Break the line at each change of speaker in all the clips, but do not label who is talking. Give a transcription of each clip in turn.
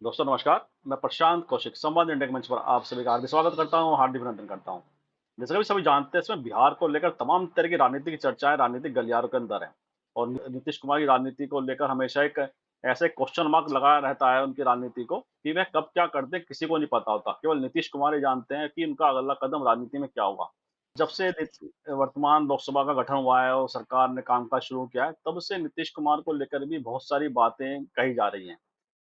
दोस्तों नमस्कार। मैं प्रशांत कौशिक संवाद इंडिया के मंच पर आप सभी का हार्दिक स्वागत करता हूं, हार्दिक अभिनंदन करता हूं। जैसे कि सभी जानते हैं, इसमें बिहार को लेकर तमाम तरह की राजनीतिक चर्चाएं राजनीतिक गलियारों के अंदर है। और नीतीश कुमार की राजनीति को लेकर हमेशा एक ऐसे क्वेश्चन मार्क लगा रहता है उनकी राजनीति को कि वह कब क्या कर दे किसी को नहीं पता होता। केवल नीतीश कुमार ही जानते हैं कि उनका अगला कदम राजनीति में क्या होगा। जब से वर्तमान लोकसभा का गठन हुआ है और सरकार ने कामकाज शुरू किया है, तब से नीतीश कुमार को लेकर भी बहुत सारी बातें कही जा रही हैं।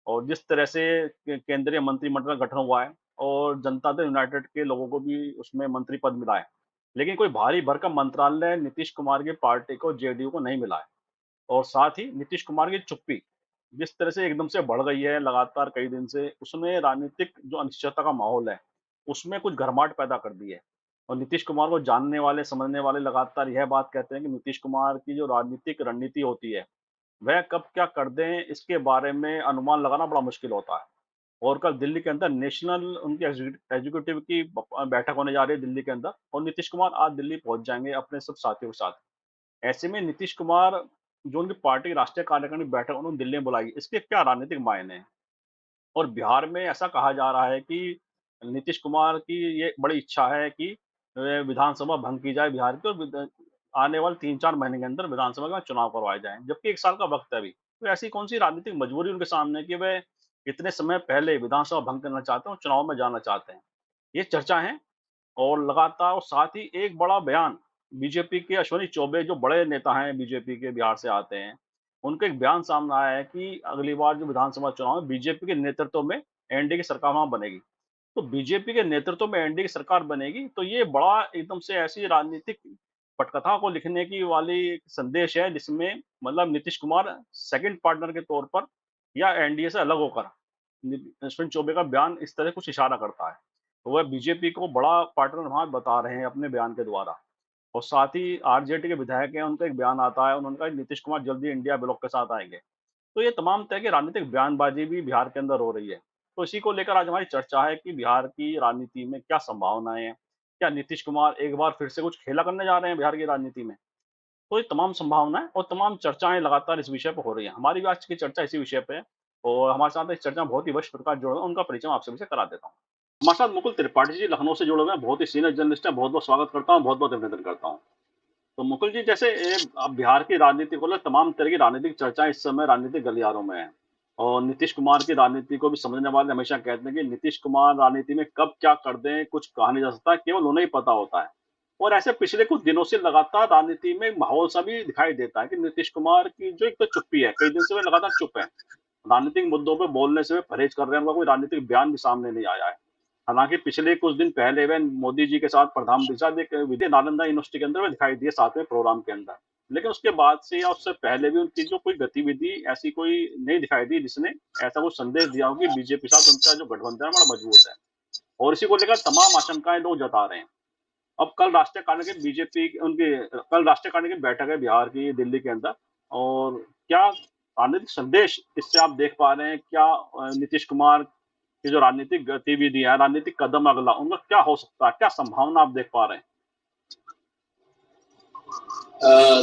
और जिस तरह से केंद्रीय मंत्रिमंडल का गठन हुआ है और जनता दल यूनाइटेड के लोगों को भी उसमें मंत्री पद मिला है, लेकिन कोई भारी भरकम मंत्रालय नीतीश कुमार की पार्टी को जेडीयू को नहीं मिला है। और साथ ही नीतीश कुमार की चुप्पी जिस तरह से एकदम से बढ़ गई है लगातार कई दिन से, उसने राजनीतिक जो अनिश्चितता का माहौल है उसमें कुछ गर्माहट पैदा कर दी है। और नीतीश कुमार को जानने वाले समझने वाले लगातार यह बात कहते हैं कि नीतीश कुमार की जो राजनीतिक रणनीति होती है वह कब क्या कर दें इसके बारे में अनुमान लगाना बड़ा मुश्किल होता है। और कल दिल्ली के अंदर नेशनल उनकी एग्जीक्यूटिव की बैठक होने जा रही है दिल्ली के अंदर, और नीतीश कुमार आज दिल्ली पहुंच जाएंगे अपने सब साथियों के साथ। ऐसे में नीतीश कुमार जो उनकी पार्टी की राष्ट्रीय कार्यकारिणी बैठक उन्होंने दिल्ली में बुलाई, इसके क्या राजनीतिक मायने हैं। और बिहार में ऐसा कहा जा रहा है कि नीतीश कुमार की ये बड़ी इच्छा है कि विधानसभा भंग की जाए बिहार की, और आने वाले 3-4 महीने के अंदर विधानसभा का चुनाव करवाए जाएँ, जबकि 1 साल का वक़्त है अभी। तो ऐसी कौन-सी राजनीतिक मजबूरी उनके सामने है कि वे इतने समय पहले विधानसभा भंग करना चाहते हैं और चुनाव में जाना चाहते हैं? ये चर्चा है। और लगातार और साथ ही एक बड़ा बयान बीजेपी के अश्विनी चौबे जो बड़े नेता हैं बीजेपी के, बिहार से आते हैं, उनका एक बयान सामने आया है कि अगली बार जो विधानसभा चुनाव है बीजेपी के नेतृत्व में एनडीए की सरकार वहाँ बनेगी। तो बीजेपी के नेतृत्व में एनडीए की सरकार बनेगी, तो ये बड़ा एकदम से ऐसी राजनीतिक पटकथा को लिखने की वाली एक संदेश है जिसमें मतलब नीतीश कुमार सेकंड पार्टनर के तौर पर या एनडीए से अलग होकर अश्विन चौबे का बयान इस तरह कुछ इशारा करता है। तो वह बीजेपी को बड़ा पार्टनर वहाँ बता रहे हैं अपने बयान के द्वारा। और साथ ही आरजेडी के विधायक हैं, उनका एक बयान आता है, उन्होंने कहा कि नीतीश कुमार जल्दी इंडिया ब्लॉक के साथ आएँगे। तो ये तमाम तरह की राजनीतिक बयानबाजी भी बिहार के अंदर हो रही है। तो इसी को लेकर आज हमारी चर्चा है कि बिहार की राजनीति में क्या संभावनाएँ हैं? क्या नीतीश कुमार एक बार फिर से कुछ खेला करने जा रहे हैं बिहार की राजनीति में? तो ये तमाम संभावनाएँ और तमाम चर्चाएँ लगातार इस विषय पे हो रही हैं। हमारी भी आज की चर्चा इसी विषय पे है और हमारे साथ इस चर्चा में बहुत ही वरिष्ठ पत्रकार जुड़े हुए हैं, उनका परिचय मैं आप सभी से करा देता हूँ। हमारे साथ मुकुल त्रिपाठी जी लखनऊ से जुड़े हुए हैं, बहुत ही सीनियर जर्नलिस्ट हैं, बहुत-बहुत स्वागत करता हूँ, बहुत-बहुत अभिनंदन करता हूँ। तो मुकुल जी, जैसे अब बिहार की राजनीति को लेकर तमाम तरह की राजनीतिक चर्चाएं इस समय राजनीतिक गलियारों में है। और नीतीश कुमार की राजनीति को भी समझने वाले हमेशा कहते हैं कि नीतीश कुमार राजनीति में कब क्या कर दें कुछ कहा नहीं जा सकता, केवल उन्हें ही पता होता है। और ऐसे पिछले कुछ दिनों से लगातार राजनीति में एक माहौल सा भी दिखाई देता है कि नीतीश कुमार की जो एक तो चुप्पी है, कई दिन से वे लगातार चुप है, राजनीतिक मुद्दों पे बोलने से वे परहेज कर रहे हैं, उनका कोई राजनीतिक बयान भी सामने नहीं आया है। हालाँकि पिछले कुछ दिन पहले वे मोदी जी के साथ, प्रधानमंत्री के साथ एक विजय नालंदा यूनिवर्सिटी के अंदर वे दिखाई दिए साथ में प्रोग्राम के अंदर। लेकिन उसके बाद से या उससे पहले भी उनकी जो कोई गतिविधि ऐसी कोई नहीं दिखाई दी जिसने ऐसा कुछ संदेश दिया हो कि बीजेपी के साथ उनका जो गठबंधन है बड़ा मजबूत है। और इसी को लेकर तमाम आशंकाएँ लोग जता रहे हैं। अब कल राष्ट्रीय कार्यकारिणी की बीजेपी उनकी कल राष्ट्रीय कार्यकारिणी की बैठक है बिहार की दिल्ली के अंदर। और क्या राजनीतिक संदेश इससे आप देख पा रहे हैं? क्या नीतीश कुमार की जो राजनीतिक गतिविधियाँ, राजनीतिक कदम अगला उनका क्या हो सकता है? क्या संभावना आप देख पा रहे हैं?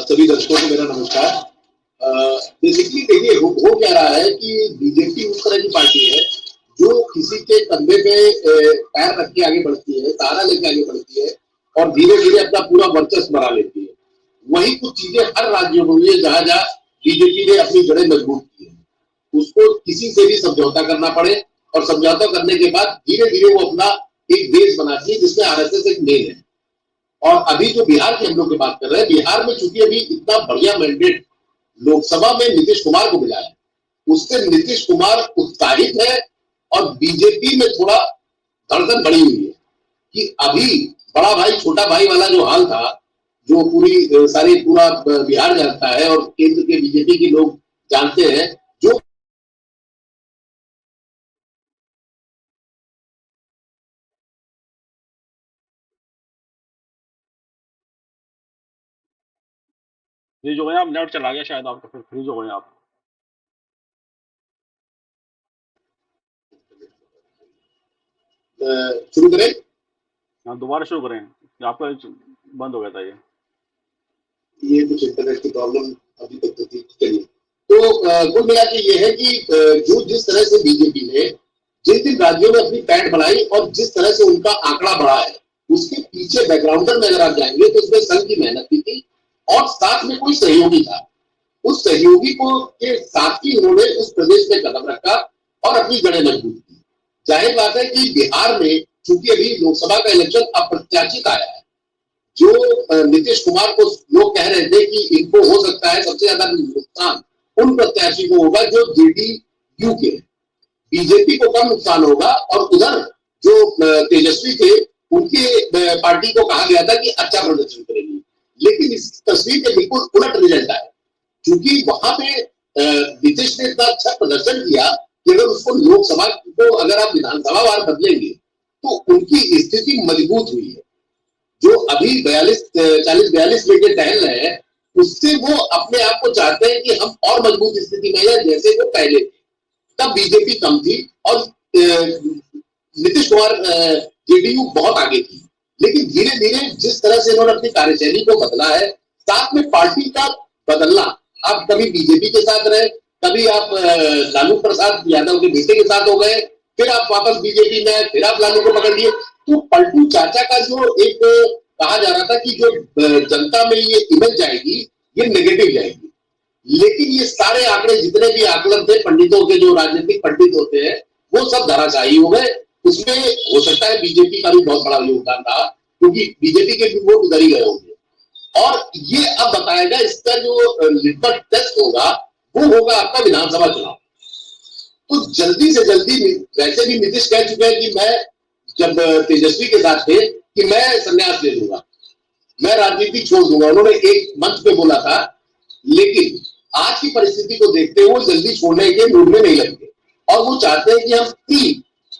सभी दर्शकों को मेरा नमस्कार। बेसिकली देखिए हो क्या रहा है कि बीजेपी उस तरह की पार्टी है जो किसी के कंधे पे पैर रख के आगे बढ़ती है, सहारा लेके आगे बढ़ती है और धीरे धीरे अपना पूरा वर्चस्व बना लेती है। वही कुछ चीजें हर राज्य में हुई है जहां जहां बीजेपी ने अपनी जड़ें मजबूत की है, उसको किसी से भी समझौता करना पड़े और समझौता करने के बाद धीरे धीरे वो अपना एक देश बनाती है जिसमें आरएसएस एक मेन है। और अभी जो बिहार की हम लोग की बात कर रहे हैं, बिहार में चूंकि अभी इतना बढ़िया मैंडेट लोकसभा में नीतीश कुमार को मिला है, उससे नीतीश कुमार उत्साहित है और बीजेपी में थोड़ा धड़कन बढ़ी हुई है कि अभी बड़ा भाई छोटा भाई वाला जो हाल था, जो पूरा बिहार जानता है और केंद्र के बीजेपी के लोग जानते हैं, जो
फ्रीज हो गए आप? नेट चला गया शायद आपका, फिर फ्रीज हो गए आप।
शुरू करें।
हाँ, दोबारा शुरू करें। आपका बंद हो गया था ये।
ये कुछ इंटरनेट की प्रॉब्लम अभी तक तो थी। चलिए, तो कुल मिला के ये है कि जो जिस तरह से बीजेपी ने राज्यों में अपनी पैठ बढ़ाई और जिस तरह से उनका आंकड़ा बढ़ा है उसके पीछे बैकग्राउंडर में अगर आप जाएंगे तो उसमें संघ की मेहनत भी थी और साथ में कोई सहयोगी था। उस सहयोगी को के साथ ही उन्होंने उस प्रदेश में कदम रखा और अपनी जड़ें मजबूत की। जाहिर बात है कि बिहार में चूंकि अभी लोकसभा का इलेक्शन अप्रत्याशित आया है, जो नीतीश कुमार को लोग कह रहे थे कि इनको हो सकता है सबसे ज्यादा नुकसान उन प्रत्याशी को होगा जो जेडीयू के, बीजेपी को कम नुकसान होगा। और उधर जो तेजस्वी थे उनके पार्टी को कहा गया था कि अच्छा प्रदर्शन करेगी, लेकिन इस तस्वीर के बिल्कुल उलट रिजल्ट आया, क्योंकि वहां पे नीतीश ने इतना अच्छा प्रदर्शन किया कि अगर उसको लोकसभा को अगर आप विधानसभा वार बदलेंगे तो उनकी स्थिति मजबूत हुई है। जो अभी 40-42 लेके टहल रहे हैं उससे वो अपने आप को चाहते हैं कि हम और मजबूत स्थिति में हैं जैसे वो पहले थे। तब बीजेपी कम थी और नीतीश कुमार जेडीयू बहुत आगे थी, लेकिन धीरे धीरे जिस तरह से इन्होंने अपनी कार्यशैली को बदला है, साथ में पार्टी का बदलना, आप कभी बीजेपी के साथ रहे, कभी आप लालू प्रसाद यादव के बेटे के साथ हो गए, फिर आप वापस बीजेपी में, फिर आप लालू को पकड़ लिए। तो पलटू चाचा का जो एक कहा जा रहा था कि जो जनता में ये इमेज जाएगी ये नेगेटिव जाएगी, लेकिन ये सारे आंकड़े जितने भी आकलन थे पंडितों के, जो राजनीतिक पंडित होते हैं, वो सब धराशायी हो गए। उसमें हो सकता है बीजेपी का भी बहुत बड़ा योगदान रहा, क्योंकि बीजेपी के भी वोट उधर ही गए होंगे। और ये अब बताएगा इसका जो लिटमस टेस्ट होगा वो होगा आपका विधानसभा चुनाव। तो जल्दी से जल्दी, वैसे भी नीतीश कह चुके हैं कि मैं जब तेजस्वी के साथ थे कि मैं संन्यास ले लूंगा, मैं राजनीति छोड़ दूंगा, उन्होंने एक मंच पे बोला था। लेकिन आज की परिस्थिति को देखते हुए वो जल्दी छोड़ने के मूड में नहीं लगते और वो चाहते हैं कि हम प्री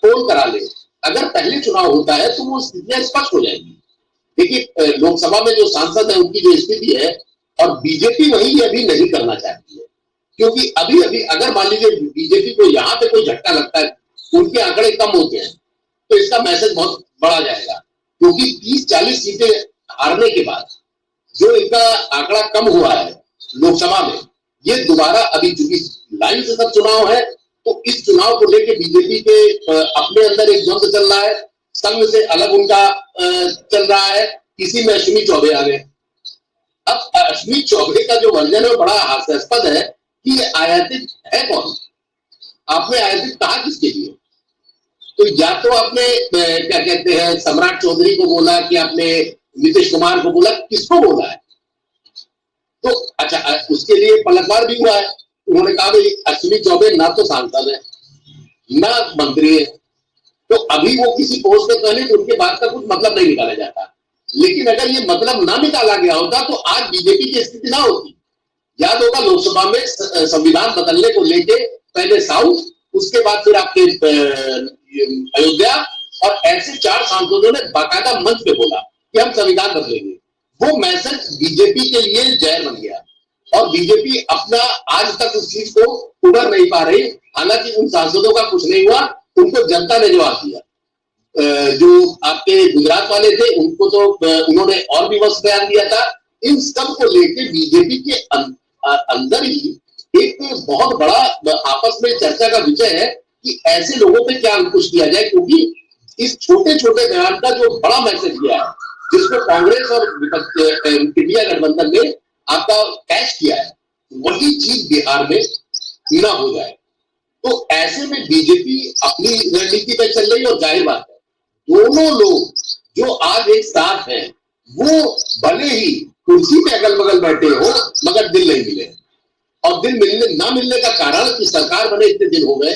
पोल करा लें। अगर पहले चुनाव होता है तो वो स्थितियां स्पष्ट हो जाएंगी। देखिए, लोकसभा में जो सांसद है उनकी जो स्थिति है, और बीजेपी वही अभी नहीं करना चाहती है, क्योंकि अभी अभी अगर मान लीजिए बीजेपी को यहाँ पे कोई झटका लगता है, उनके आंकड़े कम होते हैं, तो इसका मैसेज बहुत बड़ा जाएगा। क्योंकि 30-40 सीटें हारने के बाद जो इनका आंकड़ा कम हुआ है लोकसभा में, ये दोबारा अभी चूंकि लाइन से सब चुनाव है, तो इस चुनाव को लेकर बीजेपी के अपने अंदर एक द्वंद्व चल रहा है, संघ से अलग उनका चल रहा है। इसी में अश्विनी चौबे आ गए। अब अश्विनी चौबे का जो वर्जन है वो बड़ा हास्यास्पद है कि ये आयातित है कौन, आपने आयातित कहा किसके लिए? तो या तो आपने क्या कहते हैं सम्राट चौधरी को बोला कि आपने नीतीश कुमार को बोला, किसको बोला है? तो अच्छा, उसके लिए पलटवार भी हुआ है। उन्होंने कहा भाई अश्विनी चौबे ना तो सांसद है ना मंत्री है, तो अभी वो किसी पोस्ट पे पहले तो उनके बात का कुछ मतलब नहीं निकाला जाता। लेकिन अगर ये मतलब ना निकाला गया होता तो आज बीजेपी की स्थिति ना होती। याद होगा लोकसभा में संविधान बदलने को लेके पहले साउथ, उसके बाद फिर आपके अयोध्या, और ऐसे 4 सांसदों ने बाकायदा मंच पे बोला कि हम संविधान बदलेंगे। वो मैसेज बीजेपी के लिए जहर बन गया और बीजेपी अपना आज तक उस चीज को उभर नहीं पा रही। हालांकि उन सांसदों का कुछ नहीं हुआ, उनको जनता ने जवाब दिया। जो आपके गुजरात वाले थे उनको तो उन्होंने और भी वक्त बयान दिया था। इन सब को लेकर बीजेपी के अंदर ही एक बहुत बड़ा आपस में चर्चा का विषय है कि ऐसे लोगों पे क्या अंकुश किया जाए, क्योंकि इस छोटे छोटे बयान का जो बड़ा मैसेज दिया है, जिसको कांग्रेस और इंडिया गठबंधन ने आपका कैच किया है, वही चीज बिहार में ना हो जाए। तो ऐसे में बीजेपी अपनी रणनीति पे चल रही है और जाहिर बात है दोनों लोग जो आज एक साथ हैं वो भले ही कुर्सी पे अगल बगल बैठे हो मगर दिल नहीं मिले। और दिल मिलने ना मिलने का कारण कि सरकार बने इतने दिन हो गए।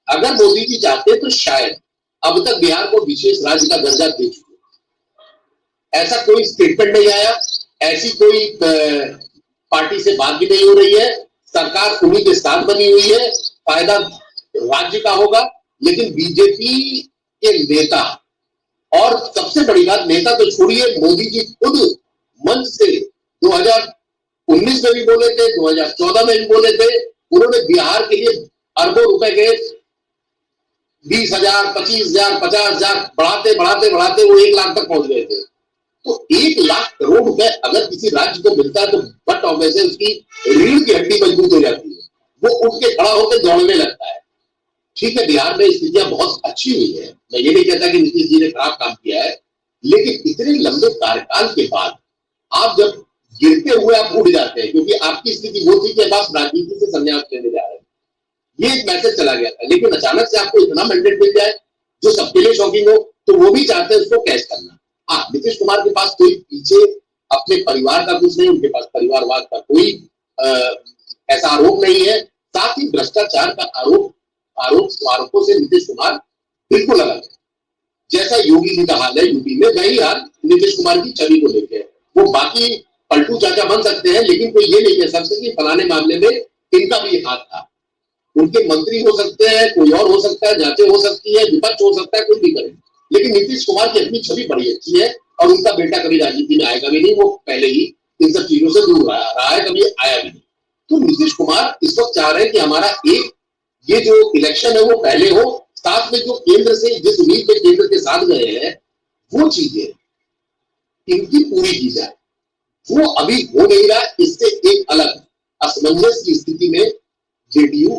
अगर मोदी जी चाहते तो शायद अब तक बिहार को विशेष राज्य का दर्जा दे चुके। ऐसा कोई स्टेटमेंट नहीं आया, ऐसी कोई पार्टी से बात भी नहीं हो रही है। सरकार उन्हीं के साथ बनी हुई है, फायदा राज्य का होगा। लेकिन बीजेपी के नेता, और सबसे बड़ी बात, नेता तो छोड़िए, मोदी जी खुद मंच से 2019 में भी बोले थे, 2014 में भी बोले थे, उन्होंने बिहार के लिए अरबों रुपए के 20,000, 25,000, 50,000 बढ़ाते बढ़ाते बढ़ाते वो 1 लाख तक पहुंच गए थे। तो 1 लाख करोड़ रुपए अगर किसी राज्य को मिलता है तो बट ऑब्वियसली उसकी रीढ़ की हड्डी मजबूत हो जाती है, वो उठ के खड़ा होकर दौड़ने लगता है। ठीक है, बिहार में स्थितियां बहुत अच्छी हुई है, मैं ये नहीं कहता कि नीतीश जी ने खराब काम किया है, लेकिन इतने लंबे कार्यकाल के बाद आप जब गिरते हुए आप उठ जाते हैं, क्योंकि आपकी स्थिति वो थी कि आप राजनीति से संन्यास लेने जा रहे हैं, ये एक मैसेज चला गया था। लेकिन अचानक से आपको इतना मैंडेट मिल जाए जो सबके लिए शॉकिंग हो, तो वो भी चाहते हैं उसको कैश करना। हाँ, नीतीश कुमार के पास कोई पीछे अपने परिवार का कुछ नहीं, उनके पास परिवारवाद का कोई ऐसा आरोप नहीं है। साथ ही भ्रष्टाचार का आरोपों से नीतीश कुमार बिल्कुल अलग है। जैसा योगी जी का हाल है यूपी में, वही हाल नीतीश कुमार की छवि को लेकर है। वो बाकी पलटू चाचा बन सकते हैं, लेकिन कोई ये नहीं कह सकते कि फलाने मामले में इनका भी हाथ था। उनके मंत्री हो सकते हैं, कोई और हो सकता है, जांचें हो सकती है, विपक्ष हो सकता है, कुछ भी करे, लेकिन नीतीश कुमार की अपनी छवि बड़ी अच्छी है और उनका बेटा कभी राजनीति में आएगा भी नहीं। वो पहले ही इन सब चीजों से दूर रहा है, कभी आया भी नहीं। तो नीतीश कुमार इस वक्त चाह रहे हैं कि हमारा एक ये जो इलेक्शन है वो पहले हो, साथ में जो केंद्र से जिस उम्मीद में केंद्र के साथ गए हैं वो चीजें इनकी पूरी की जाए। वो अभी हो नहीं रहा। इससे एक अलग असमंजस की स्थिति में जेडीयू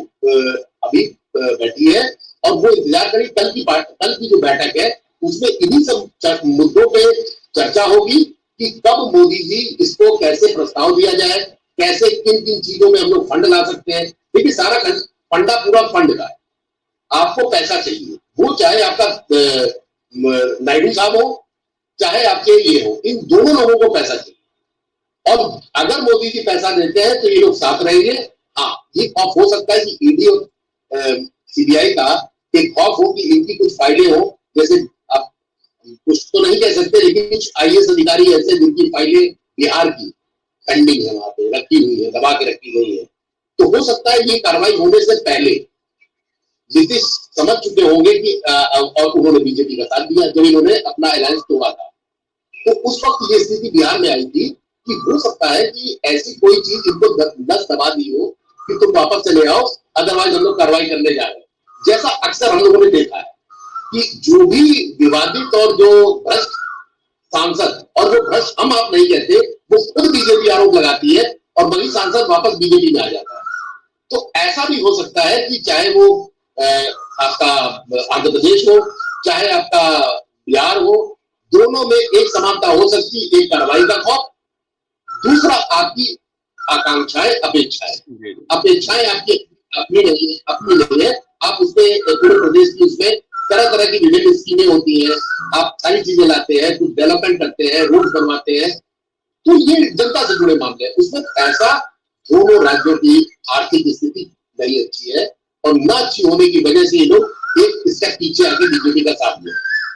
अभी बैठी है और वो इंतजार करें कल की जो बैठक है उसमें इन्हीं सब मुद्दों पे चर्चा होगी कि कब मोदी जी इसको कैसे प्रस्ताव दिया जाए, कैसे किन किन चीजों में हम लोग फंड ला सकते हैं। देखिए, सारा फंडा पूरा फंड का है। आपको पैसा चाहिए, वो चाहे आपका नायडू साहब हो चाहे आपके ये हो, इन दोनों लोगों को पैसा चाहिए। और अगर मोदी जी पैसा देते हैं तो ये लोग साथ रहेंगे। हाँ, ये खौफ हो सकता है कि ईडी और सीबीआई का एक खौफ हो कि इनकी कुछ फाइलें हो, जैसे आप कुछ तो नहीं कह सकते, लेकिन कुछ आईएएस अधिकारी ऐसे जिनकी फाइलें बिहार की पेंडिंग है, वहां पे रखी हुई है, दबा के रखी गई है, तो हो सकता है ये कार्रवाई होने से पहले नीतीश समझ चुके होंगे कि और उन्होंने बीजेपी का साथ दिया जब इन्होंने अपना अलायंस तोड़ा था। तो उस वक्त ये स्थिति बिहार में आई थी कि हो सकता है कि ऐसी कोई चीज इनको दस दबा दी हो कि तुम वापस चले आओ, अदरवाइज हम लोग कार्रवाई करने जा रहे हैं। जैसा अक्सर हम लोगों ने देखा है कि जो भी विवादित और जो भ्रष्ट सांसद, और जो भ्रष्ट हम आप नहीं कहते, वो खुद बीजेपी आरोप लगाती है और वही सांसद वापस बीजेपी में आ जाता है। तो ऐसा भी हो सकता है कि चाहे वो आपका आंध्र प्रदेश हो चाहे आपका बिहार हो, दोनों में एक समानता हो सकती है। एक कार्रवाई का खौफ, दूसरा आपकी आकांक्षाएं, अपेक्षाएं आपकी अपनी नहीं है। आप उसमें पूरे प्रदेश की उसमें तरह तरह की विभिन्न स्कीमें होती हैं, आप सारी चीजें लाते हैं, कुछ डेवलपमेंट करते हैं, रोड बनवाते हैं, तो ये जनता से जुड़े मामले हैं। उसमें पैसा, दोनों राज्यों की आर्थिक स्थिति नहीं अच्छी है और न अच्छी होने की वजह से ये लोग एक स्टेप पीछे आके बीजेपी का साथ दें।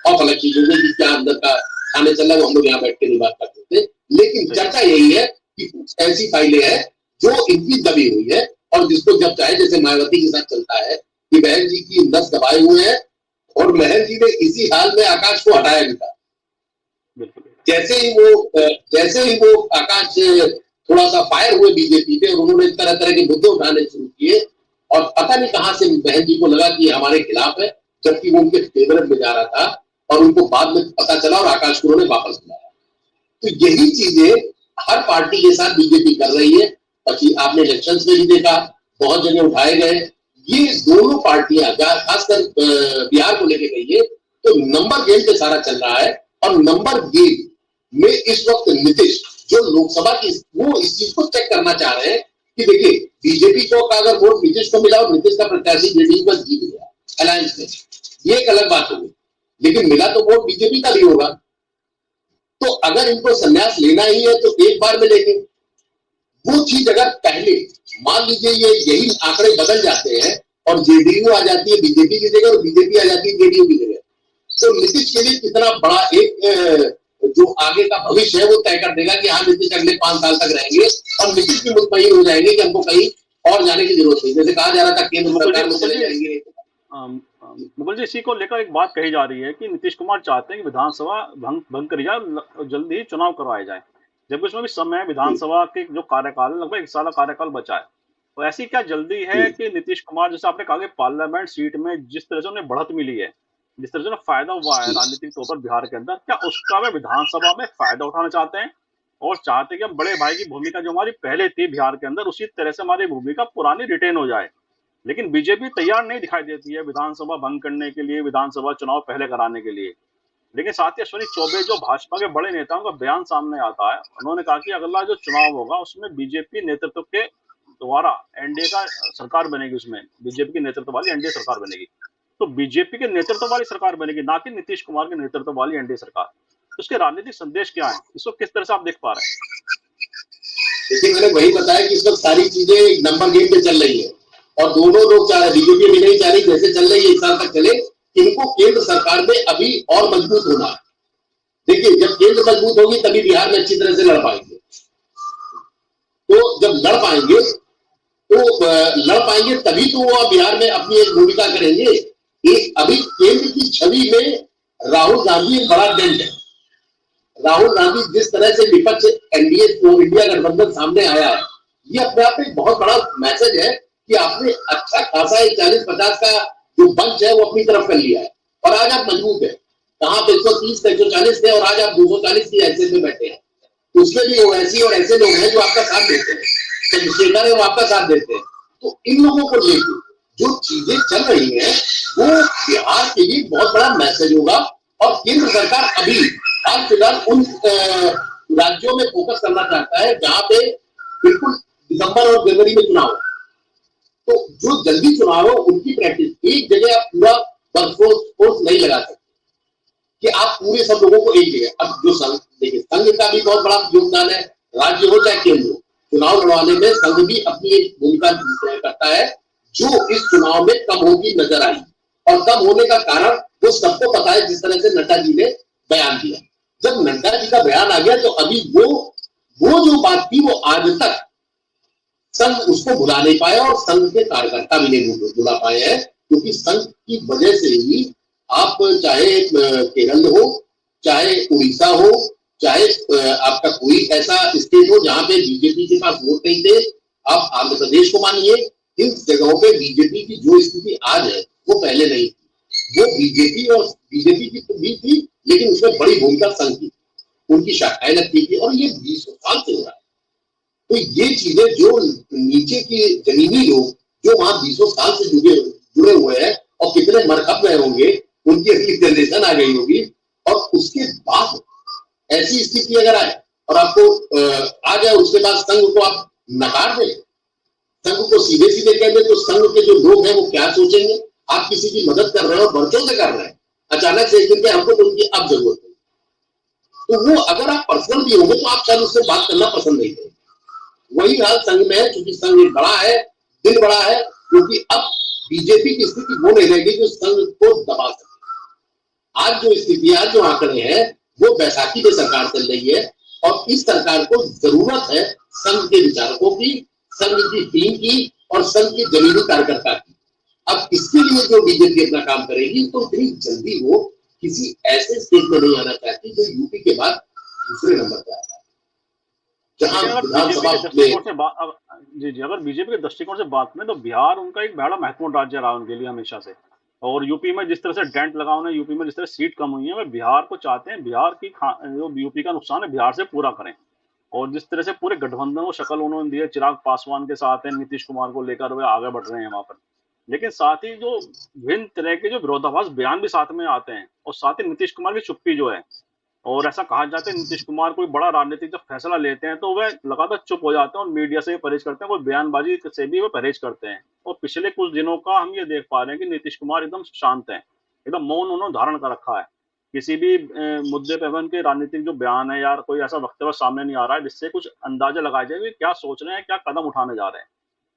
और अलग चीजों में कि क्या अंदर का खाने चल रहा है वो हम लोग यहाँ बैठ के नहीं बात कर सकते, लेकिन चर्चा यही है कि कुछ ऐसी फाइलें हैं जो इनकी दबी हुई है और जिसको जब चाहे, जैसे मायावती के साथ चलता है कि बहन जी की नस दबाए हुए हैं और बहन जी ने इसी हाल में आकाश को हटाया भी था। जैसे ही वो आकाश थोड़ा सा फायर हुए बीजेपी पे और उन्होंने तरह तरह के मुद्दे उठाने शुरू किए और पता नहीं कहां से बहन जी को लगा कि हमारे खिलाफ है, जबकि वो उनके फेवर में जा रहा था और उनको बाद में पता चला और आकाश को उन्होंने वापस बुलाया। तो यही चीजें हर पार्टी के साथ बीजेपी कर रही है। बाकी आपने इलेक्शन में भी देखा, बहुत जगह उठाए गए। ये दोनों पार्टियां खासकर बिहार को लेके गई है, तो नंबर गेम पे सारा चल रहा है और नंबर गेम में इस वक्त नीतीश जो लोकसभा की वो इस चीज को चेक करना चाह रहे हैं कि देखिए, बीजेपी को अगर वोट नीतीश को मिला और नीतीश का प्रत्याशी जेडीयू बस जीत गया अलायंस में, ये एक अलग बात होगी, लेकिन मिला तो वोट बीजेपी का भी होगा। तो अगर इनको संन्यास लेना ही है तो एक बार में लेंगे। वो चीज अगर पहले मान लीजिए यही आंकड़े बदल जाते हैं और जेडीयू आ जाती है बीजेपी की जगह और बीजेपी आ जाती है जेडीयू की जगह, तो नीतीश के लिए कितना बड़ा एक जो आगे का भविष्य है वो तय कर देगा कि हाँ, नीतीश अगले 5 साल तक रहेंगे और नीतीश भी मुतमईन हो जाएंगे कि हमको कहीं और जाने की जरूरत नहीं। जैसे कहा जा रहा था केंद्र सरकार में चले जाएंगे।
मुकुल जी, इसी को लेकर एक बात कही जा रही है कि नीतीश कुमार चाहते हैं कि विधानसभा भंग करी जाए, जल्दी ही चुनाव करवाए जाए, जबकि उसमें भी समय विधानसभा के जो कार्यकाल लगभग 1 साल का कार्यकाल बचा है। तो ऐसी क्या जल्दी है कि नीतीश कुमार, जैसे आपने कहा कि पार्लियामेंट सीट में जिस तरह से उन्हें बढ़त मिली है, जिस तरह से उन्हें फायदा हुआ है राजनीतिक तौर पर बिहार के अंदर, क्या उसका वे विधानसभा में फायदा उठाना चाहते हैं और चाहते हैं कि हम बड़े भाई की भूमिका जो हमारी पहले थी बिहार के अंदर, उसी तरह से हमारी भूमिका पुरानी रिटेन हो जाए? लेकिन बीजेपी तैयार नहीं दिखाई देती है विधानसभा भंग करने के लिए, विधानसभा चुनाव पहले कराने के लिए। लेकिन साथ ही अश्विनी चौबे जो भाजपा के बड़े नेताओं का बयान सामने आता है, उन्होंने कहा कि अगला जो चुनाव होगा उसमें बीजेपी नेतृत्व के द्वारा एनडीए का सरकार बनेगी, उसमें बीजेपी के नेतृत्व वाली एनडीए सरकार बनेगी। तो बीजेपी के नेतृत्व वाली सरकार बनेगी, ना कि नीतीश कुमार के नेतृत्व वाली एनडीए सरकार। तो उसके राजनीतिक संदेश क्या है, इसको किस तरह से आप देख पा रहे हैं?
देखिए, मैंने वही बताया कि इस वक्त सारी चीजें नंबर गेम पे चल रही है और दोनों लोग चाह रहे, बीजेपी भी नहीं चाह रही जैसे चल रही है इस साल तक चले, इनको केंद्र सरकार में अभी और मजबूत होना है। देखिए, जब केंद्र मजबूत होगी तभी बिहार में अच्छी तरह से लड़ पाएंगे। तो जब लड़ पाएंगे तभी तो वो बिहार में अपनी एक भूमिका करेंगे। एक अभी केंद्र की छवि में राहुल गांधी एक बड़ा डेंट है। राहुल गांधी जिस तरह से विपक्ष एनडीए को इंडिया गठबंधन सामने आया है, ये अपने आप में बहुत बड़ा मैसेज है कि आपने अच्छा खासा 40-50 का जो बंच है वो अपनी तरफ कर लिया है और आज आप मजबूत है। कहां पे 130 140 थे और आज आप 240 की हैसियत में बैठे हैं। उसमें भी ओवैसी और ऐसे लोग हैं जो आपका साथ देते हैं, चंद्रशेखर है वो आपका साथ देते हैं। तो इन लोगों को लेकर जो चीजें चल रही हैं वो बिहार के लिए बहुत बड़ा मैसेज होगा और केंद्र सरकार अभी हाल फिलहाल उन राज्यों में फोकस करना चाहता है जहां पे बिल्कुल दिसंबर और जनवरी में चुनाव है। तो जो जल्दी चुनाव हो उनकी प्रैक्टिस, एक जगह आप पूरा वर्कफोर्स नहीं लगा सकते कि आप पूरे सब लोगों को एक जगह। अब जो संघ, देखिए संघ का भी बहुत बड़ा योगदान है, राज्य हो चाहे केंद्र हो, चुनाव लड़वाने में संघ भी अपनी एक भूमिका करता है जो इस चुनाव में कम होगी नजर आई। और कम होने का कारण वो सबको पता है, जिस तरह से नड्डा जी ने बयान दिया। जब नड्डा जी का बयान आ गया तो अभी वो जो बात थी वो आज तक संघ उसको भुला नहीं पाया और संघ के कार्यकर्ता भी नहीं भुला पाए हैं, क्योंकि संघ की वजह से ही आप चाहे केरल हो, चाहे उड़ीसा हो, चाहे आपका कोई ऐसा स्टेट हो जहां पे बीजेपी के पास वोट नहीं थे, आप आंध्र प्रदेश को मानिए, इन जगहों पे बीजेपी की जो स्थिति आज है वो पहले नहीं थी। वो बीजेपी की तो भी थी, लेकिन उसमें बड़ी भूमिका संघ की, उनकी शाखाएं लगती थी और ये 20 साल से हो रहा है। तो ये चीजें जो नीचे के जमीनी लोग जो वहां 20 साल से जुड़े हुए हैं और कितने मरहब में होंगे, उनकी अगली जनरेशन आ गई होगी और उसके बाद ऐसी स्थिति अगर आए और आपको आ जाए, उसके बाद संघ को आप नकार दें, संघ को सीधे सीधे कह दें, तो संघ के जो लोग हैं वो क्या सोचेंगे? आप किसी की मदद कर रहे हो, बरसों से कर रहे हैं, अचानक से एक दिन पे हमको तो उनकी अब जरूरत है। तो वो अगर आप पर्सनल भी होंगे तो आप शायद उससे बात करना पसंद नहीं करेंगे। वही हाल संघ में है, क्योंकि संघ एक बड़ा है, दिल बड़ा है, क्योंकि अब बीजेपी की स्थिति वो नहीं रहेगी जो संघ को दबा सके। आज जो स्थिति, आज जो आंकड़े हैं वो बैसाखी में सरकार चल रही है और इस सरकार को जरूरत है संघ के विचारकों की, संघ की टीम की और संघ के जमीनी कार्यकर्ता की। अब इसके लिए जो बीजेपी अपना काम करेगी तो इतनी जल्दी वो किसी ऐसे स्टेट में नहीं आना चाहती जो यूपी के बाद दूसरे नंबर पर आता है, जहां विधानसभा
जी अगर बीजेपी के दृष्टिकोण से बात करें तो बिहार उनका एक बड़ा महत्वपूर्ण राज्य रहा उनके लिए हमेशा से। और यूपी में जिस तरह से डेंट लगा उन्हें, यूपी में जिस तरह सीट कम हुई है, वे बिहार को चाहते हैं बिहार की जो यूपी का नुकसान है बिहार से पूरा करें। और जिस तरह से पूरे गठबंधन को शक्ल उन्होंने दी है, चिराग पासवान के साथ है, नीतीश कुमार को लेकर वे आगे बढ़ रहे हैं वहां पर। लेकिन साथ ही जो विभिन्न तरह के जो विरोधाभास बयान भी साथ में आते हैं और साथ ही नीतीश कुमार की चुप्पी जो है, और ऐसा कहा जाता है नीतीश कुमार कोई बड़ा राजनीतिक जब फैसला लेते हैं तो वह लगातार चुप हो जाते हैं और मीडिया से परहेज करते हैं, कोई बयानबाजी से भी वो परहेज करते हैं। और पिछले कुछ दिनों का हम ये देख पा रहे हैं कि नीतीश कुमार एकदम शांत है, एकदम मौन उन्होंने धारण कर रखा है। किसी भी मुद्दे पर उनके राजनीतिक जो बयान है यार कोई ऐसा वक्तव्य सामने नहीं आ रहा है जिससे कुछ अंदाजा लगाया जाए कि क्या सोच रहे हैं, क्या कदम उठाने जा रहे हैं।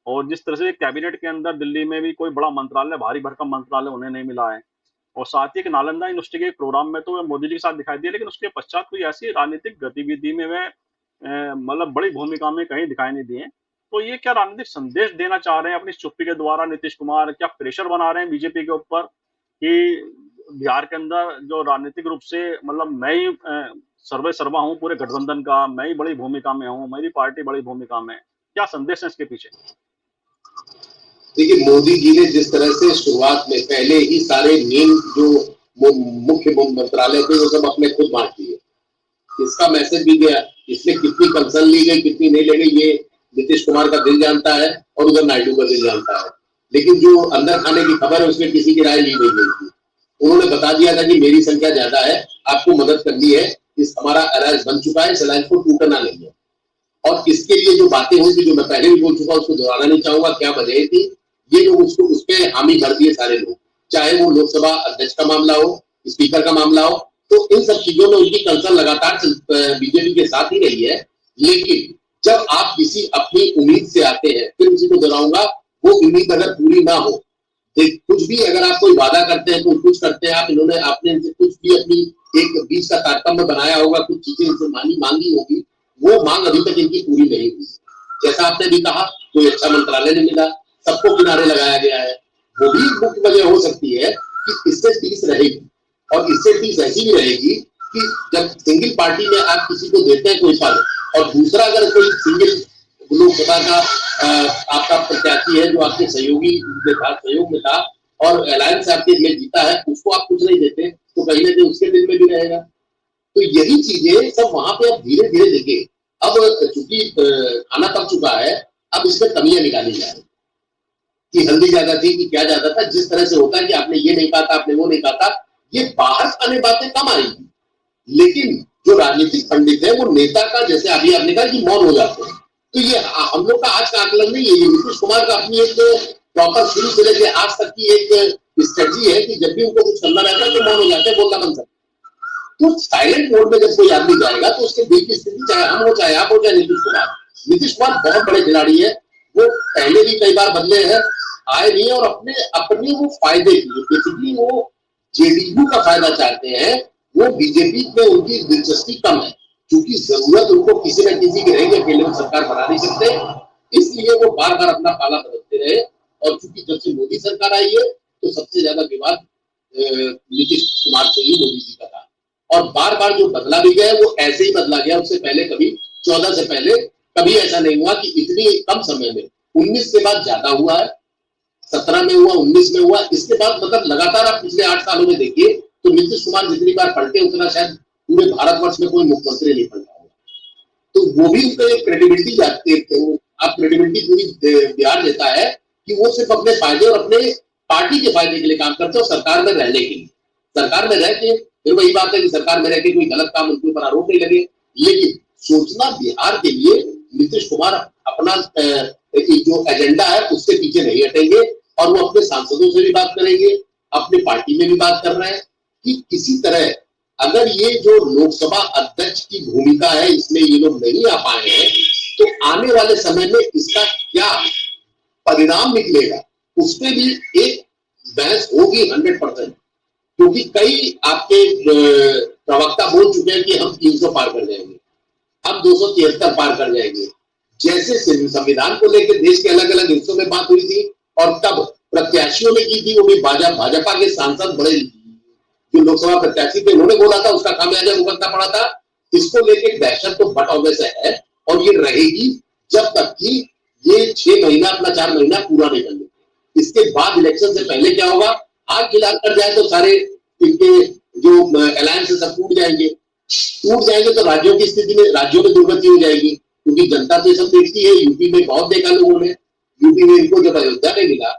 और जिस तरह से कैबिनेट के अंदर दिल्ली में भी कोई बड़ा मंत्रालय, भारी भरकम मंत्रालय उन्हें नहीं मिला है। और साथ ही एक नालंदा यूनिवर्सिटी के प्रोग्राम में तो वह मोदी जी के साथ दिखाई दिए, लेकिन उसके पश्चात कोई ऐसी राजनीतिक गतिविधि में वह मतलब बड़ी भूमिका में कहीं दिखाई नहीं दिए। तो ये क्या राजनीतिक संदेश देना चाह रहे हैं अपनी चुप्पी के द्वारा नीतीश कुमार? क्या प्रेशर बना रहे हैं बीजेपी के ऊपर कि बिहार के अंदर जो राजनीतिक रूप से मतलब मैं ही सर्वे सर्वा हूँ पूरे गठबंधन का, मैं ही बड़ी भूमिका में हूँ, मेरी पार्टी बड़ी भूमिका में, क्या संदेश है इसके पीछे?
देखिए, मोदी जी ने जिस तरह से शुरुआत में पहले ही सारे मेन जो मुख्य मंत्रालय थे वो सब अपने खुद बांट दिए, इसका मैसेज भी गया। इसमें कितनी कंसर्न ली गई कितनी नहीं ली गई ये नीतीश कुमार का दिल जानता है और उधर नायडू का दिल जानता है। लेकिन जो अंदर खाने की खबर है उसमें किसी की राय ली नहीं गई थी। उन्होंने बता दिया था कि मेरी संख्या ज्यादा है, आपको मदद करनी है, इस हमारा अलायंस बन चुका है, इस अलायंस को टूटना नहीं है। और इसके लिए जो बातें हुई थी, जो मैं पहले भी बोल चुका उसको दोहराना नहीं चाहूंगा, क्या वजह थी, ये लोग उसको उस पर हामी भर दिए सारे लोग, चाहे वो लोकसभा अध्यक्ष का मामला हो, स्पीकर का मामला हो, तो इन सब चीजों में उनकी कंसर्न लगातार बीजेपी के साथ ही रही है। लेकिन जब आप किसी अपनी उम्मीद से आते हैं, फिर उसी को दोहराऊंगा, वो उम्मीद अगर पूरी ना हो, कुछ भी अगर आप कोई वादा करते हैं, कोई कुछ करते हैं, आपने इनसे कुछ भी अपनी एक बीच का तारतम्य बनाया होगा, कुछ चीजें इनसे मांगी होगी, वो मांग अभी तक इनकी पूरी नहीं हुई। जैसा आपने भी कहा, कोई अच्छा मंत्रालय नहीं मिला, सबको किनारे लगाया गया है। वो भी मुख्य वजह हो सकती है कि इससे 30 रहेगी, और इससे 30 ऐसी भी रहेगी कि जब सिंगल पार्टी में आप किसी को देते हैं कोई पद, और दूसरा अगर कोई सिंगल लोकसभा का आपका प्रत्याशी है जो आपके सहयोग में था और अलायंस आपके लिए जीता है, उसको आप कुछ नहीं देते, तो कहीं ना कहीं उसके दिल में भी रहेगा। तो यही चीजें सब वहां पे अब धीरे धीरे देखिए, अब चूंकि खाना पक चुका है, अब इसमें कमियां निकाली जा रही कि हल्दी ज्यादा थी कि क्या ज्यादा था। जिस तरह से होता है कि आपने ये नहीं कहा था, आपने वो नहीं कहा था, ये बाहर आने बातें कम आएंगी, लेकिन जो राजनीतिक पंडित है वो नेता का, जैसे अभी आपने कहा कि मौन हो जाते हैं, तो ये हम लोग का आज का आकलन नहीं है, ये नीतीश कुमार का अपनी एक प्रॉपर शुरू से लेकर आज तक की एक स्ट्रेटजी है कि जब भी उनको कुछ करना रहता है तो मौन हो जाते हैं, बोलना बंद करते हैं। तो साइलेंट मोड में जब कोई आदमी जाएगा तो उसके दिल की स्थिति, चाहे हम हो, चाहे आप हो, चाहे नीतीश कुमार बहुत बड़े खिलाड़ी है। वो पहले भी कई बार बदले हैं, आए नहीं है, और अपने अपने वो फायदे की, बेसिकली वो जेडीयू का फायदा चाहते हैं, वो बीजेपी में उनकी दिलचस्पी कम है, क्योंकि जरूरत उनको किसी न किसी की रहेगी, अकेले में सरकार बना नहीं सकते, इसलिए वो बार बार अपना पाला बदलते रहे। और चूंकि जब से मोदी सरकार आई है, तो सबसे ज्यादा विवाद नीतीश कुमार से ही मोदी जी का था, और बार बार जो बदला भी गया वो ऐसे ही बदला गया। उससे पहले कभी 14 से पहले कभी ऐसा नहीं हुआ कि इतनी कम समय में, 19 के बाद ज्यादा हुआ है, 17 में हुआ, 19 में हुआ, इसके बाद मतलब लगातार आप पिछले 8 सालों में देखिए तो नीतीश कुमार जितनी बार पलटे उतना शायद पूरे भारतवर्ष में कोई मुख्यमंत्री नहीं पलटा होगा। तो वो भी उनको एक क्रेडिबिलिटी जाती है, आप क्रेडिबिलिटी पूरी बिहार देता है कि वो सिर्फ अपने फायदे और अपने पार्टी के फायदे के लिए काम करते हैं, और सरकार में रहने के लिए, सरकार में रह के, फिर वही बात है कि सरकार में रह के कोई गलत काम उनके ऊपर आरोप नहीं लगे, लेकिन सोचना बिहार के लिए नीतीश कुमार अपना जो एजेंडा है उससे पीछे नहीं हटेंगे, और वो अपने सांसदों से भी बात करेंगे, अपने पार्टी में भी बात कर रहे हैं कि किसी तरह अगर ये जो लोकसभा अध्यक्ष की भूमिका है इसमें ये लोग नहीं आ पाए हैं, तो आने वाले समय में इसका क्या परिणाम निकलेगा उस पर भी एक बहस होगी 100%। क्योंकि कई आपके प्रवक्ता बोल चुके हैं कि हम 300 पार कर जाएंगे, हम 273 पार कर जाएंगे। जैसे संविधान को लेकर देश के अलग अलग हिस्सों में बात हुई थी, और तब प्रत्याशियों ने की थी, वो भी भाजपा के सांसद, बड़े जो लोकसभा प्रत्याशी थे, उन्होंने बोला था, उसका खामियाजा भुगतना पड़ा था। इसको लेकर दहशत तो बट ऑब्वियस है, और ये रहेगी जब तक कि ये 6 महीना अपना 4 महीना पूरा नहीं कर लेते। इसके बाद इलेक्शन से पहले क्या होगा, आग खिलाफ कर जाए तो सारे इनके जो अलायंस सब टूट जाएंगे, तो राज्यों की स्थिति में, राज्यों में दुर्गति हो जाएगी, क्योंकि जनता तो सब देखती है। यूपी में बहुत देखा लोगों ने, यूपी में इनको जब अयोध्या नहीं मिला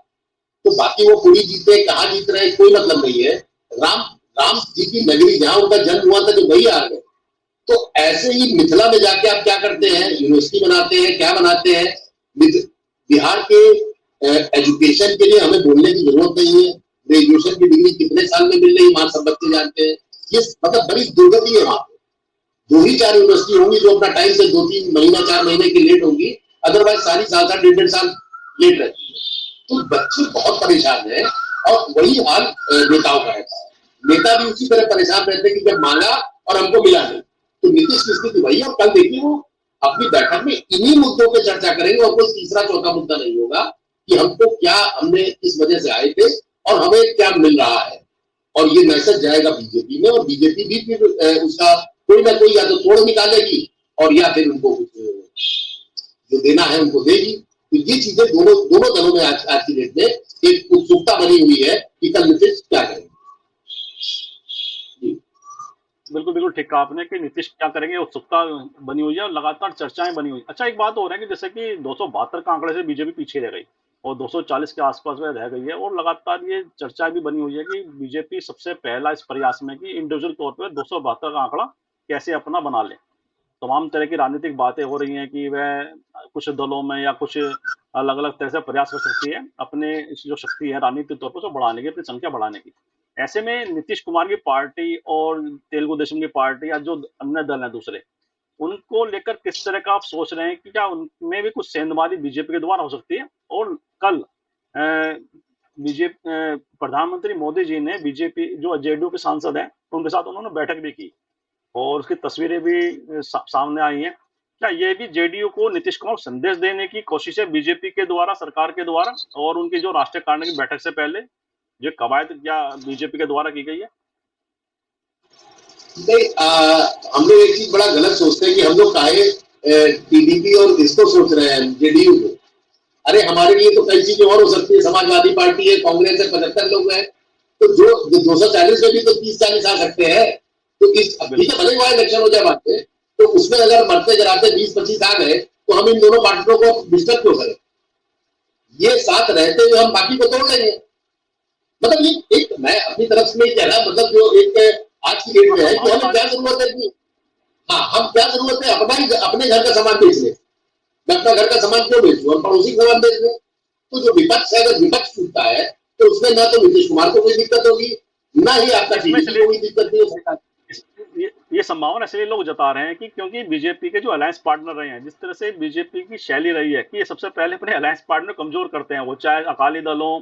तो बाकी वो पूरी जीते, कहाँ जीत रहे कोई मतलब नहीं है। राम जी की नगरी जहां उनका जन्म हुआ था, जो वही आ गए। तो ऐसे ही मिथिला में जाके आप क्या करते हैं, यूनिवर्सिटी बनाते हैं, क्या बनाते हैं। बिहार के एजुकेशन के लिए हमें बोलने की जरूरत नहीं है, ग्रेजुएशन की डिग्री कितने साल में मिल रही, वहां सब बच्चे जानते हैं। ये मतलब बड़ी दुर्गति है वहां पे। 2 ही 4 यूनिवर्सिटी होंगी जो अपना टाइम से 2-3 महीना 4 महीने की लेट होंगी, अदरवाइज सारी साल 1.5 साल लेट रहती है। तो बच्चे बहुत परेशान है, और वही हाल नेताओं का रहता है। नेता भी उसी तरह परेशान रहते हैं कि जब मांगा और हमको मिला नहीं। तो नीतीश की स्थिति वही है, और कल देखिए वो अपनी बैठक में इन्हीं मुद्दों पर चर्चा करेंगे, और कोई तीसरा चौथा मुद्दा नहीं होगा कि हमको क्या, हमने किस वजह से आए थे और हमें क्या मिल रहा है। और ये मैसेज जाएगा बीजेपी में, और बीजेपी भी फिर उसका कोई ना कोई या तो तोड़ निकालेगी, और या फिर उनको जो देना है उनको देगी। तो ये चीजें दोनों दलों में आज की डेट में एक उत्सुकता बनी हुई है कि कल नीतीश क्या करेंगे।
बिल्कुल। बिल्कुल ठीक कहा आपने कि नीतीश क्या करेंगे, उत्सुकता बनी हुई है और लगातार चर्चाएं बनी हुई। अच्छा, एक बात और है कि जैसे कि 272 का आंकड़े से बीजेपी पीछे रह गई और 240 के आसपास में रह गई है, और लगातार ये चर्चा भी बनी हुई है कि बीजेपी सबसे पहला इस प्रयास में कि इंडिविजुअल तौर पर 272 का आंकड़ा कैसे अपना बना ले। तमाम तरह की राजनीतिक बातें हो रही हैं कि वह कुछ दलों में या कुछ अलग-अलग तरह से प्रयास कर सकती है, अपने इस जो शक्ति है राजनीतिक तौर पर उसको बढ़ाने की, अपनी संख्या बढ़ाने की। ऐसे में नीतीश कुमार की पार्टी और तेलुगु देशम की पार्टी या जो अन्य दल हैं दूसरे, उनको लेकर किस तरह का आप सोच रहे हैं कि क्या उनमें भी कुछ सेंधमारी बीजेपी के द्वारा हो सकती है? और कल प्रधानमंत्री मोदी जी ने बीजेपी जो जेडीयू के सांसद हैं, उनके साथ उन्होंने बैठक भी की। और उसकी तस्वीरें भी सामने आई हैं। क्या ये भी जेडीयू को नीतीश कुमार को संदेश देने की कोशिश है बीजेपी के द्वारा, सरकार के द्वारा, और उनकी जो राष्ट्रीय कार्य की बैठक से पहले जो कवायद क्या बीजेपी के द्वारा की गई है?
नहीं, हम लोग एक चीज बड़ा गलत सोचते हैं कि हम लोग काहे टीडीपी और इसको सोच रहे हैं, जेडीयू को। अरे हमारे लिए तो कई चीजें और हो सकती है, समाजवादी पार्टी है, कांग्रेस है, 75 लोग हैं, तो जो 240 में भी तो 30-40 आ सकते हैं। तो इस ठीक है, भले वहां इलेक्शन हो जाए बात है, तो उसमें अगर मरते गिराते 20-25 आ गए तो हम इन दोनों पार्टियों को डिस्टर्ब क्यों करें? ये साथ रहते हुए हम बाकी को तोड़ लेंगे। मतलब ये एक मैं अपनी तरफ से नहीं कह रहा, मतलब जो एक आज की डेट में है कि हमें क्या जरूरत है कि हाँ, हम क्या जरूरत है अपने घर का सामान बेच ले। मैं अपना घर का सामान क्यों बेचूं, हम पड़ोसी का सामान बेच लें। तो जो विपक्ष है, अगर विपक्ष टूटता है तो उसमें ना तो नीतीश कुमार को कोई दिक्कत होगी, ना ही आपका टीडीपी को कोई दिक्कत नहीं हो सकता।
ये संभावना इसलिए लोग जता रहे हैं कि क्योंकि बीजेपी के जो अलायंस पार्टनर रहे हैं, जिस तरह से बीजेपी की शैली रही है कि ये सबसे पहले अपने अलायंस पार्टनर कमजोर करते हैं, वो चाहे अकाली दल हो,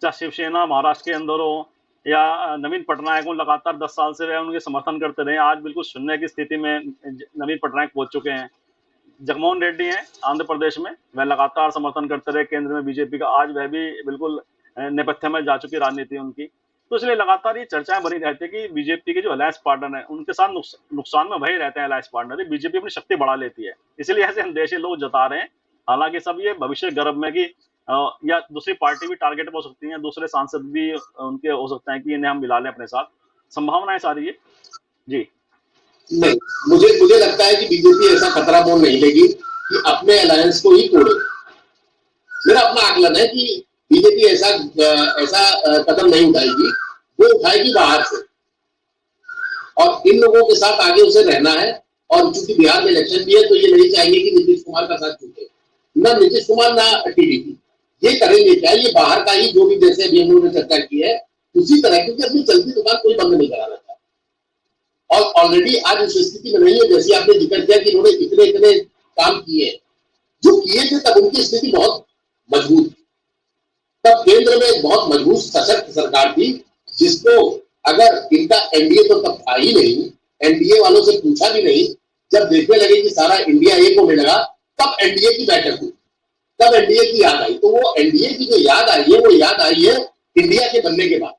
चाहे शिवसेना महाराष्ट्र के अंदर हो, या नवीन पटनायक हो, लगातार 10 साल से वह उनके समर्थन करते रहे। आज बिल्कुल शून्य की स्थिति में नवीन पटनायक पहुंच चुके हैं। जगनमोहन रेड्डी हैं आंध्र प्रदेश में, वह लगातार समर्थन करते रहे केंद्र में बीजेपी का, आज वह भी बिल्कुल नेपथ्य में जा चुकी राजनीति उनकी। तो इसलिए लगातार ये चर्चाएं बनी रहती है कि बीजेपी के जो अलायंस पार्टनर हैं उनके साथ नुकसान में वही रहते हैं अलायंस पार्टनर, बीजेपी अपनी शक्ति बढ़ा लेती है, इसलिए ऐसे अंदेशे लोग जता रहे हैं। हालांकि सब ये भविष्य गर्भ में कि या दूसरी पार्टी भी टारगेट हो सकती है, दूसरे सांसद भी उनके हो सकते हैं कि इन्हें हम मिला लें अपने साथ, संभावनाएं सारी है जी।
नहीं, मुझे लगता है कि बीजेपी ऐसा खतरा मोल नहीं लेगी कि अपने अलायंस को ही तोड़े। मेरा अपना आकलन है कि बीजेपी ऐसा कदम नहीं उठाएगी, वो उठाएगी बाहर से, और इन लोगों के साथ आगे उसे रहना है। और चूंकि बिहार में इलेक्शन भी है तो ये नहीं चाहेंगे कि नीतीश कुमार का साथ छूटे, ना नीतीश कुमार ना टीडीपी। ये करेंगे क्या, ये बाहर का ही जो भी, जैसे अभी हम लोगों ने चर्चा की है उसी तरह, क्योंकि अपनी चलती दुकान कोई बंद नहीं कराना चाहता, और ऑलरेडी आज उस स्थिति में नहीं है। जैसे आपने जिक्र किया कि इन्होंने इतने इतने काम किए, जो किए थे तब उनकी स्थिति बहुत मजबूत, तब केंद्र में एक बहुत मजबूत सशक्त सरकार थी, जिसको अगर इनका एनडीए तो तब था ही नहीं, एनडीए वालों से पूछा भी नहीं, जब देखने लगे कि सारा इंडिया एक होने लगा तब एनडीए की बैठक हुई, तब एनडीए की याद आई। तो वो एनडीए की जो याद आई है, वो याद आई है इंडिया के बनने के बाद।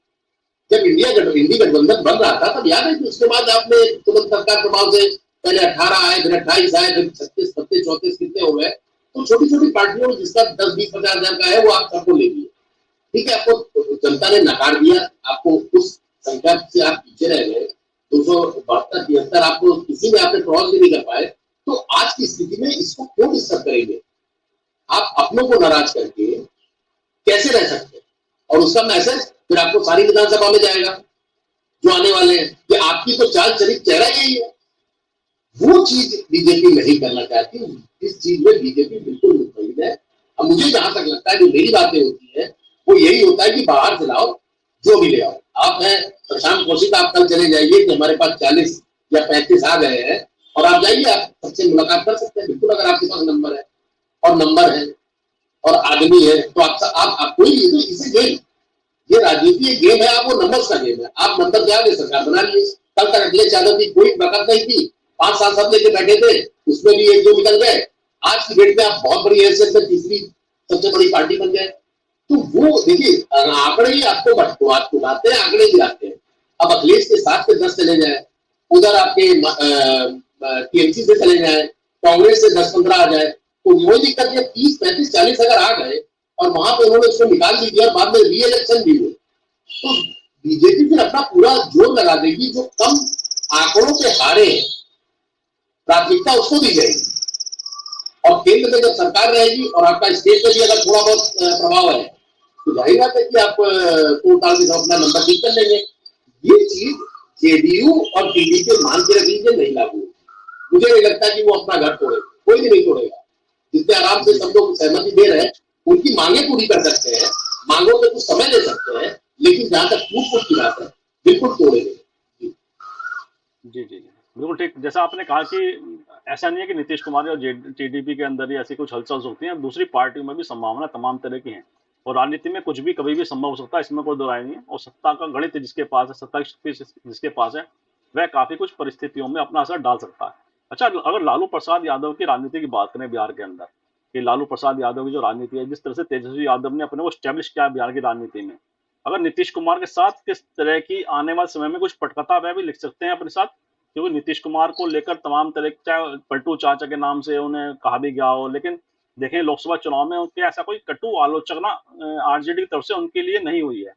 जब इंडी गठबंधन बन रहा था तब याद है कि उसके बाद आपने तुरंत सरकार प्रभाव से पहले 18 आए, फिर 28 आए, फिर 36, 32, 34 कितने हो गए। तो छोटी छोटी पार्टियों में जिसका 10-20-50 हजार का है वो आप सबको ले लिए, ठीक है, आपको जनता ने नकार दिया, आपको उस संख्या से आप पीछे रह गए, 272-73 आपको किसी में आपने क्रॉस भी नहीं कर पाए। तो आज की स्थिति में इसको क्यों डिस्टर्ब करेंगे? आप अपनों को नाराज करके कैसे रह सकते हैं? और उसका मैसेज फिर आपको सारी विधानसभा में जाएगा जो आने वाले हैं कि आपकी तो चाल चरित चेहरा यही है। वो चीज बीजेपी नहीं करना चाहती, इस चीज में बीजेपी बिल्कुल मुतमईन है। अब मुझे जहां तक लगता है जो मेरी बातें होती है वो यही होता है कि बाहर से लाओ, जो भी ले आओ। आप हैं प्रशांत कौशिक, आप कल चले जाइए कि हमारे पास 40 या 35 आ गए हैं, और आप जाइए, आप सबसे मुलाकात कर सकते हैं बिल्कुल, अगर आपके पास नंबर है और नंबर है और आदमी है तो आप कोई तो इसे गेम, ये राजनीति एक गेम है, आप वो नंबर्स का गेम है। आप नंबर क्या ले सरकार बना लिए, कल तक अखिलेश यादव की कोई बरकत नहीं थी, 5 सांसद लेके बैठे थे, उसमें भी 1-2 निकल गए। आज की डेट में आप बहुत बड़ी हैसियत में तीसरी सबसे बड़ी पार्टी बन गए। तो वो देखिए, आंकड़े ही आपको उठाते हैं, आंकड़े ही आते हैं। अब अखिलेश के 7 से 10 चले जाए, उधर आपके टीएमसी से चले जाए, कांग्रेस से 10-15 आ जाए, तो वो दिक्कत है। 30, 35, 40 अगर आ गए और वहां पे उन्होंने उसको निकाल भी दिया और बाद में री इलेक्शन भी हुए, तो बीजेपी फिर अपना पूरा जोर लगा देगी। जो कम आंकड़ों पे हारे हैं, प्राथमिकता उसको दी जाएगी। और केंद्र में जब सरकार रहेगी और आपका स्टेट में भी अगर थोड़ा बहुत प्रभाव है, तो जाहिर बात है कि आप तो उतार के अपना नंबर ठीक कर लेंगे। ये चीज जेडीयू और टीडीपी मान के रख लीजिए नहीं लागू। मुझे नहीं लगता कि वो अपना घर तोड़ेगा, कोई भी नहीं तोड़ेगा। जितने आराम से सब लोग सहमति दे रहे हैं, उनकी मांगे पूरी कर सकते हैं, मांगों पे कुछ समय ले सकते हैं, लेकिन जहां तक टूट फूट की बात है, बिल्कुल तोड़ेंगे।
जी, जी, जी। बिल्कुल ठीक। जैसा आपने कहा कि ऐसा नहीं है कि नीतीश कुमार और टीडीपी के अंदर ही ऐसी कुछ हलचल होती है, दूसरी पार्टियों में भी संभावना तमाम तरह की है। और राजनीति में कुछ भी कभी भी संभव हो सकता है, इसमें कोई दो राय नहीं है। और सत्ता का गणित जिसके पास है, सत्ता की शक्ति जिसके पास है, वह काफ़ी कुछ परिस्थितियों में अपना असर डाल सकता है। अच्छा, अगर लालू प्रसाद यादव की राजनीति की बात करें बिहार के अंदर, कि लालू प्रसाद यादव की जो राजनीति है, जिस तरह से तेजस्वी यादव ने अपने को एस्टैब्लिश किया है बिहार की राजनीति में, अगर नीतीश कुमार के साथ किस तरह की आने वाले समय में कुछ पटकथा वह भी लिख सकते हैं अपने साथ, क्योंकि नीतीश कुमार को लेकर तमाम तरह के, चाहे पलटू चाचा के नाम से उन्हें कहा भी गया हो, लेकिन देखें लोकसभा चुनाव में उनके ऐसा कोई कटु आलोचना आरजेडी की तरफ से उनके लिए नहीं हुई है।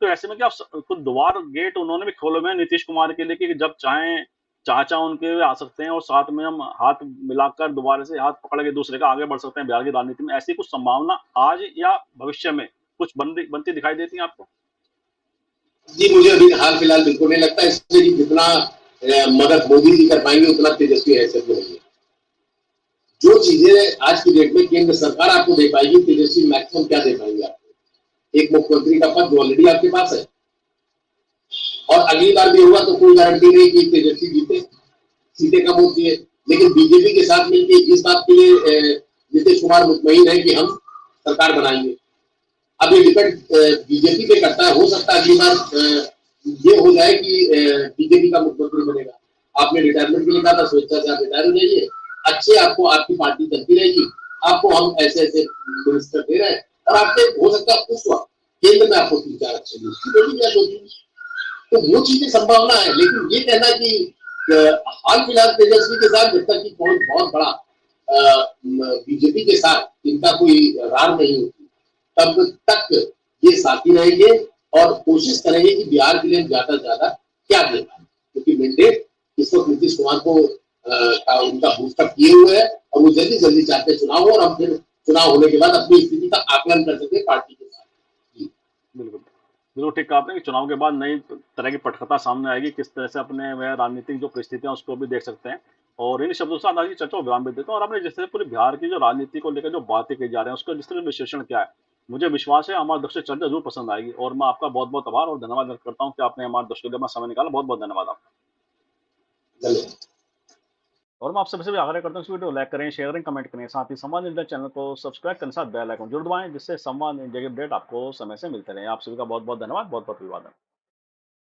तो ऐसे में क्या कुछ द्वार गेट उन्होंने भी खोले हुए हैं नीतीश कुमार के लिए कि जब चाहें चाचा उनके आ सकते हैं और साथ में हम हाथ मिलाकर दोबारा से हाथ पकड़ के दूसरे का आगे बढ़ सकते हैं बिहार की राजनीति में। ऐसी कुछ संभावना आज या भविष्य में कुछ बनती दिखाई देती है आपको?
जी, मुझे अभी हाल फिलहाल बिल्कुल नहीं लगता इसमें कि जितना मदद मोदी जी कर पाएंगे उतना तेजस्वी हैसियत में नहीं है। जो चीजें आज की डेट में केंद्र सरकार आपको दे पाएगी, तेजस्वी मैक्सिमम क्या दे पाएंगे आपको? एक मुख्यमंत्री का पद जो ऑलरेडी आपके पास है, और अगली बार भी होगा तो कोई गारंटी नहीं कि तेजस्वी जीते, सीटें कम होती है। लेकिन बीजेपी के साथ मिलकर इस बात के लिए नीतीश कुमार मुतमईन है कि हम सरकार बनाएंगे। अब ये डिपेंड बीजेपी पे करता है, हो सकता है अगली बार ये हो जाए कि बीजेपी का मुख्यमंत्री बनेगा। आपने रिटायरमेंट के लिए कहा था, स्वेच्छा से आप रिटायर हो जाइए, अच्छे आपको आपकी पार्टी चलती रहेगी, आपको हम ऐसे ऐसे मिनिस्टर दे रहे हैं, और आपके हो सकता है उस वक्त केंद्र में आपको 3-4 अच्छे मिनिस्टर दे। तो वो चीजें संभावना है। लेकिन ये कहना कि हाल फिलहाल तेजस्वी के साथ जब तक की कोई बहुत बड़ा बीजेपी के साथ इनका कोई रार नहीं होती, तब तक ये साथी रहेंगे और कोशिश करेंगे कि बिहार के लिए ज्यादा से ज्यादा क्या दे पाए, क्योंकि मैंडेट इस वक्त नीतीश कुमार को उनका बूस्टअप किए हुए है, और वो जल्दी जल्दी चाहते चुनाव हो और हम फिर चुनाव होने के बाद अपनी स्थिति का आकलन कर सके पार्टी के साथ।
बिल्कुल। बिल्कुल ठीक कहा आपने कि चुनाव के बाद नई तरह की पटकथा सामने आएगी, किस तरह से अपने वह राजनीतिक जो परिस्थितियां उसको भी देख सकते हैं। और इन शब्दों के साथ आज की चर्चा को विराम भी देता हूँ। और आपने जिस तरह पूरे बिहार की जो राजनीति को लेकर जो बातें की जा रहे हैं उसका जिस तरह विश्लेषण किया है, मुझे विश्वास है हमारे दर्शक चर्चा जरूर पसंद आएगी। और मैं आपका बहुत बहुत आभार और धन्यवाद व्यक्त करता हूँ कि आपने हमारे दर्शकों के लिए अपना समय निकाला। बहुत बहुत धन्यवाद आपका।
धन्यवाद।
और मैं आप सबसे भी आग्रह करता हूँ इस वीडियो को लाइक करें, शेयर करें, कमेंट करें, साथ ही संवाद इंडिया चैनल को सब्सक्राइब करने साथ बेल आइकन जरूर दबाएं, जिससे संवाद इंडिया के अपडेट आपको समय से मिलते रहे। आप सभी का बहुत बहुत धन्यवाद, बहुत बहुत अभिवादन।